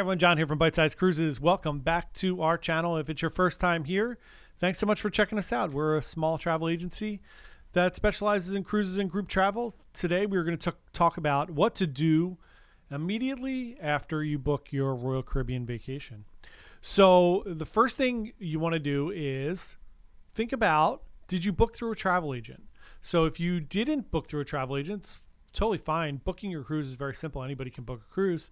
everyone, John here from Bite Size Cruises. Welcome back to our channel. If it's your first time here, thanks so much for checking us out. We're a small travel agency that specializes in cruises and group travel. Today, we're going to talk about what to do immediately after you book your Royal Caribbean vacation. So the first thing you want to do is think about, did you book through a travel agent? So if you didn't book through a travel agent, it's totally fine. Booking your cruise is very simple. Anybody can book a cruise.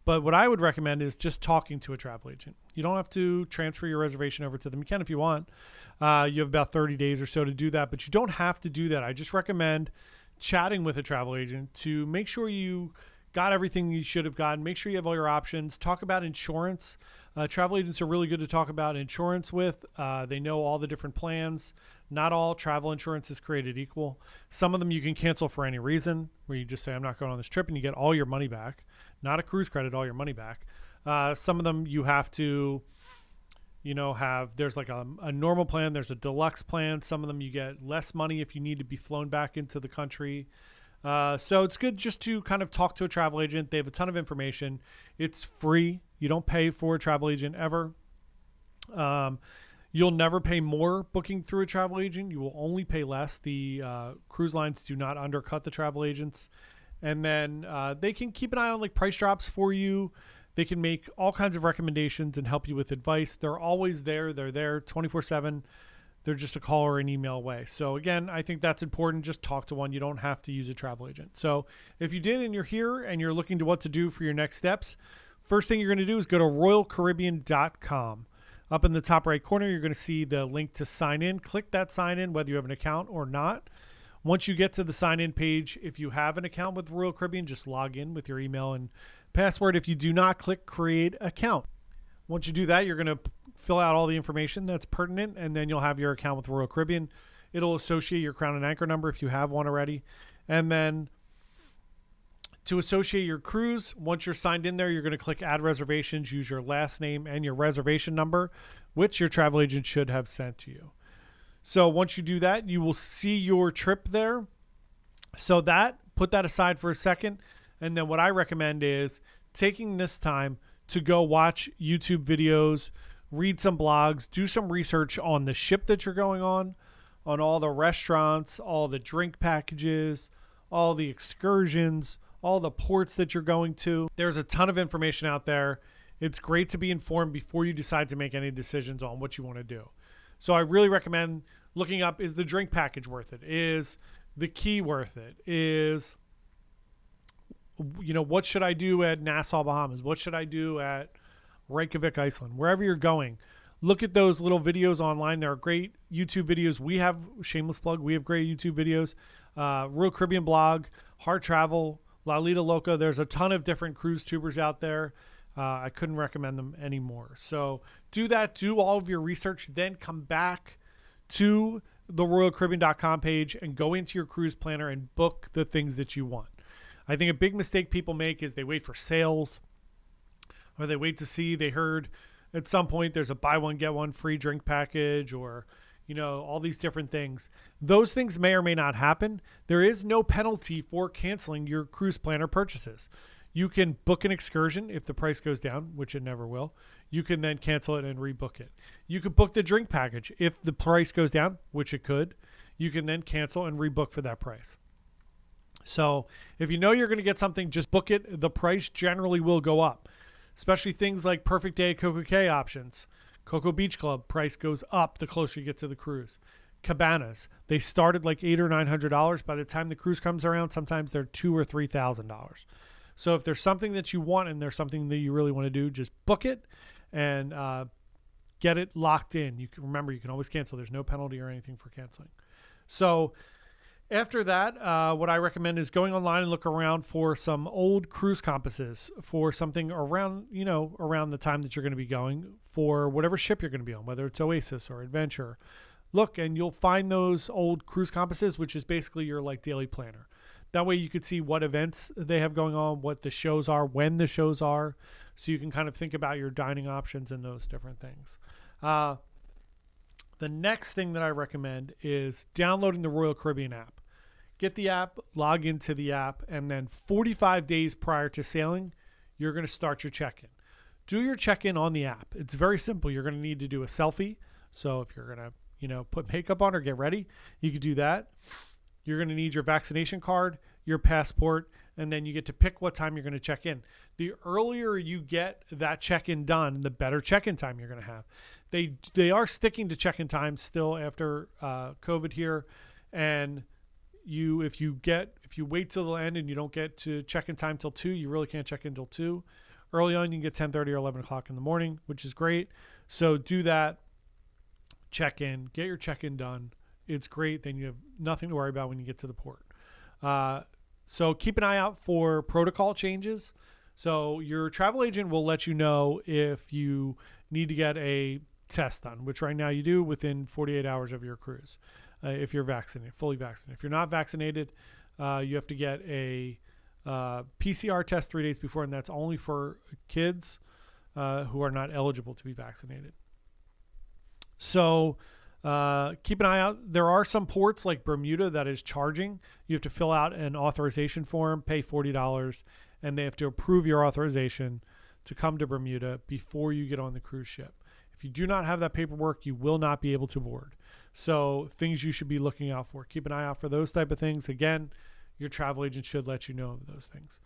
But what I would recommend is just talking to a travel agent. You don't have to transfer your reservation over to them. You can if you want. You have about 30 days or so to do that, but you don't have to do that. I just recommend chatting with a travel agent to make sure you got everything you should have gotten. Make sure you have all your options. Talk about insurance. Travel agents are really good to talk about insurance with. They know all the different plans. Not all travel insurance is created equal. Some of them you can cancel for any reason, where you just say, I'm not going on this trip, and you get all your money back. Not a cruise credit, all your money back. Some of them you have to, there's like a normal plan. There's a deluxe plan. Some of them you get less money if you need to be flown back into the country. So it's good just to kind of talk to a travel agent. They have a ton of information. It's free. You don't pay for a travel agent ever. You'll never pay more booking through a travel agent. You will only pay less. The cruise lines do not undercut the travel agents. And then they can keep an eye on like price drops for you. They can make all kinds of recommendations and help you with advice. They're always there. They're there 24/7. They're just a call or an email away. So again, I think that's important. Just talk to one. You don't have to use a travel agent. So if you did and you're here and you're looking to what to do for your next steps, first thing you're going to do is go to royalcaribbean.com. Up in the top right corner, you're going to see the link to sign in. Click that sign in, whether you have an account or not. Once you get to the sign in page, if you have an account with Royal Caribbean, just log in with your email and password. If you do not, click create account. Once you do that, you're going to fill out all the information that's pertinent, and then you'll have your account with Royal Caribbean. It'll associate your Crown and Anchor number if you have one already. And then to associate your cruise, once you're signed in there, you're going to click add reservations, use your last name and your reservation number, which your travel agent should have sent to you. So once you do that, you will see your trip there. So put that aside for a second. And then what I recommend is taking this time to go watch YouTube videos, read some blogs, do some research on the ship that you're going on all the restaurants, all the drink packages, all the excursions, all the ports that you're going to. There's a ton of information out there. It's great to be informed before you decide to make any decisions on what you want to do. So I really recommend looking up, is the drink package worth it? Is the key worth it? Is, what should I do at Nassau, Bahamas? What should I do at Reykjavik, Iceland? Wherever you're going, look at those little videos online. There are great YouTube videos. We have, shameless plug, we have great YouTube videos. Royal Caribbean blog, Hard Travel, La Lita Loca. There's a ton of different cruise tubers out there. I couldn't recommend them anymore. So do that, do all of your research, then come back to the royalcaribbean.com page and go into your cruise planner and book the things that you want. I think a big mistake people make is they wait for sales, or they wait to see, they heard at some point there's a buy one, get one free drink package, or all these different things. Those things may or may not happen. There is no penalty for canceling your cruise planner purchases. You can book an excursion if the price goes down, which it never will. You can then cancel it and rebook it. You could book the drink package. If the price goes down, which it could, you can then cancel and rebook for that price. So if you know you're going to get something, just book it. The price generally will go up, especially things like Perfect Day Coco Cay options. Cocoa Beach Club price goes up the closer you get to the cruise. Cabanas, they started like $800 or $900. By the time the cruise comes around, sometimes they're $2,000 or $3,000. So if there's something that you want and there's something that you really want to do, just book it and get it locked in. You can remember, you can always cancel. There's no penalty or anything for canceling. So after that, what I recommend is going online and look around for some old cruise compasses for something around, around the time that you're going to be going for whatever ship you're going to be on, whether it's Oasis or Adventure. Look, and you'll find those old cruise compasses, which is basically your like daily planner. That way you could see what events they have going on, what the shows are, when the shows are, so you can kind of think about your dining options and those different things. The next thing that I recommend is downloading the Royal Caribbean app. Get the app, log into the app, and then 45 days prior to sailing, you're going to start your check-in. do your check-in on the app. It's very simple. You're going to need to do a selfie. So if you're going to, put makeup on or get ready, you could do that. You're going to need your vaccination card, your passport, and then you get to pick what time you're going to check in. The earlier you get that check-in done, the better check-in time you're going to have. They are sticking to check-in time still after COVID here, and if you wait till the end and you don't get to check-in time till 2, you really can't check in till 2. Early on, you can get 10:30 or 11 o'clock in the morning, which is great. So do that. Check in. Get your check-in done. It's great. Then you have nothing to worry about when you get to the port. So keep an eye out for protocol changes. So your travel agent will let you know if you need to get a test done, which right now you do within 48 hours of your cruise. If you're vaccinated, fully vaccinated. If you're not vaccinated, you have to get a PCR test 3 days before, and that's only for kids who are not eligible to be vaccinated. So keep an eye out. There are some ports like Bermuda that is charging. You have to fill out an authorization form, pay $40, and they have to approve your authorization to come to Bermuda before you get on the cruise ship. If you do not have that paperwork, you will not be able to board. So things you should be looking out for. Keep an eye out for those type of things. Again, your travel agent should let you know of those things.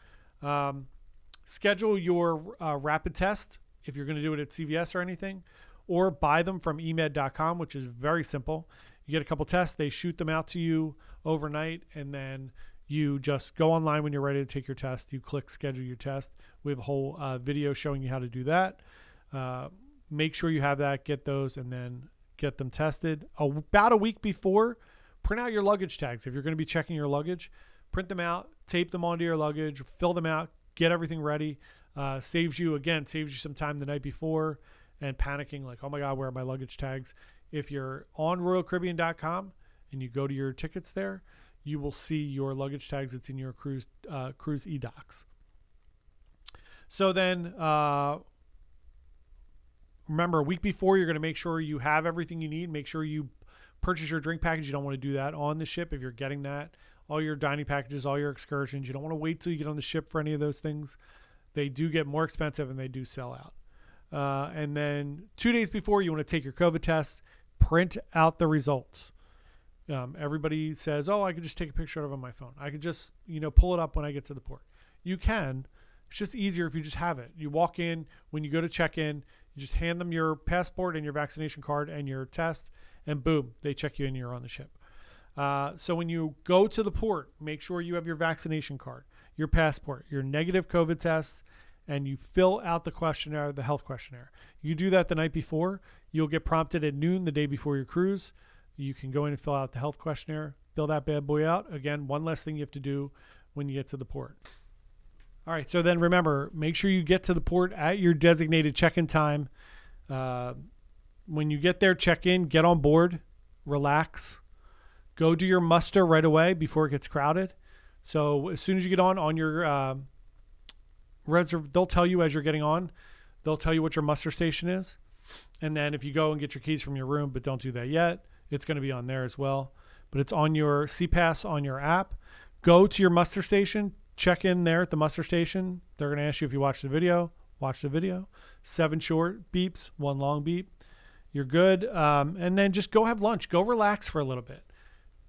Schedule your rapid test if you're going to do it at CVS or anything, or buy them from emed.com, which is very simple. You get a couple tests. They shoot them out to you overnight, and then you just go online when you're ready to take your test. You click schedule your test. We have a whole video showing you how to do that. Make sure you have that, get those, and then get them tested. About a week before, print out your luggage tags. If you're going to be checking your luggage, print them out, tape them onto your luggage, fill them out, get everything ready. Saves you some time the night before and panicking like, oh my God, where are my luggage tags? If you're on RoyalCaribbean.com and you go to your tickets there, you will see your luggage tags. It's in your cruise eDocs. So then, remember, a week before, you're going to make sure you have everything you need. Make sure you purchase your drink package. You don't want to do that on the ship if you're getting that. All your dining packages, all your excursions. You don't want to wait till you get on the ship for any of those things. They do get more expensive and they do sell out. And then 2 days before, you want to take your COVID test, print out the results. Everybody says, oh, I could just take a picture of it on my phone. I could just, pull it up when I get to the port. You can. It's just easier if you just have it. You walk in, when you go to check in, you just hand them your passport and your vaccination card and your test, and boom, they check you in and you're on the ship. So when you go to the port, make sure you have your vaccination card, your passport, your negative COVID test, and you fill out the questionnaire, the health questionnaire. You do that the night before. You'll get prompted at noon the day before your cruise. You can go in and fill out the health questionnaire, fill that bad boy out. Again, one less thing you have to do when you get to the port. All right, so then remember, make sure you get to the port at your designated check-in time. When you get there, check in, get on board, relax. Go do your muster right away before it gets crowded. So as soon as you get on your they'll tell you as you're getting on, they'll tell you what your muster station is. And then if you go and get your keys from your room, but don't do that yet, it's going to be on there as well. But it's on your CPAS on your app. Go to your muster station, check in there at the muster station. They're going to ask you if you watch the video. Watch the video. 7 short beeps, 1 long beep. You're good. And then just go have lunch. Go relax for a little bit.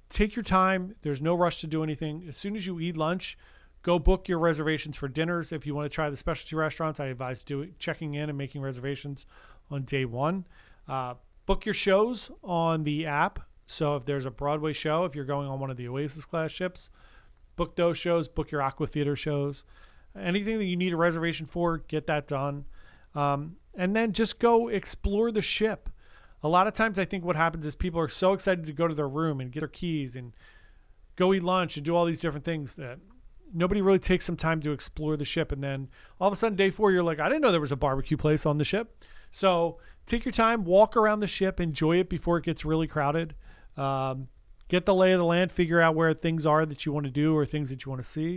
Take your time. There's no rush to do anything. As soon as you eat lunch, go book your reservations for dinners. If you want to try the specialty restaurants, I advise checking in and making reservations on day 1. Book your shows on the app. So if there's a Broadway show, if you're going on one of the Oasis class ships, book those shows. Book your Aqua Theater shows. Anything that you need a reservation for, get that done. And then just go explore the ship. A lot of times I think what happens is people are so excited to go to their room and get their keys and go eat lunch and do all these different things that nobody really takes some time to explore the ship. And then all of a sudden, day 4, you're like, I didn't know there was a barbecue place on the ship. So take your time, walk around the ship, enjoy it before it gets really crowded. Get the lay of the land, figure out where things are that you want to do or things that you want to see.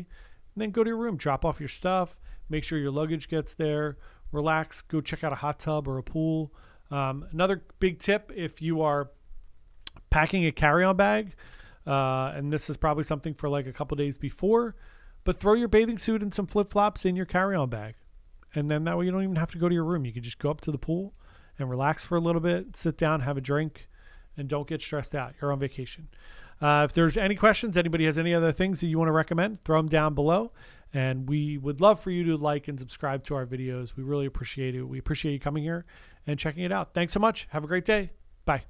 And then go to your room, drop off your stuff, make sure your luggage gets there, relax, go check out a hot tub or a pool. Another big tip, if you are packing a carry-on bag, and this is probably something for like a couple days before, but throw your bathing suit and some flip-flops in your carry-on bag. And then that way you don't even have to go to your room. You can just go up to the pool and relax for a little bit, sit down, have a drink, and don't get stressed out. You're on vacation. If there's any questions, anybody has any other things that you want to recommend, throw them down below. And we would love for you to like and subscribe to our videos. We really appreciate it. We appreciate you coming here and checking it out. Thanks so much. Have a great day. Bye.